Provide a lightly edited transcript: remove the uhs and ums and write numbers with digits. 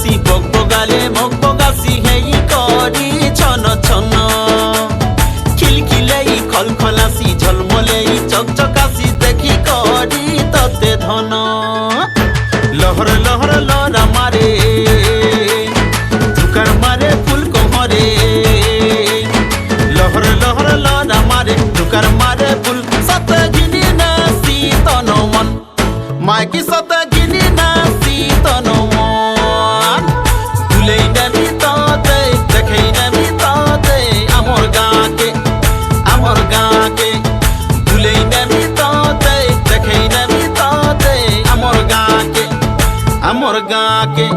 গাছি বগালে mug বগাছি হেই করি ছন ছন খিলখিলেই খলখলাসি ঝলমলেই চকচকাসি দেখি করি ততে ধন লহর লহর লরা মারে ঝুকার মারে ফুল কোহরে লহর লহর লরা মারে ঝুকার মারে ফুল সত গিনি নাসি তন মন মাইকি সত গিনি নাসি তন মন ভুলেই নেবি ততে দেখেই নেবি ততে আমর গাঁকে ভুলেই নেবি ততে দেখেই নেবি ততে আমর গাঁকে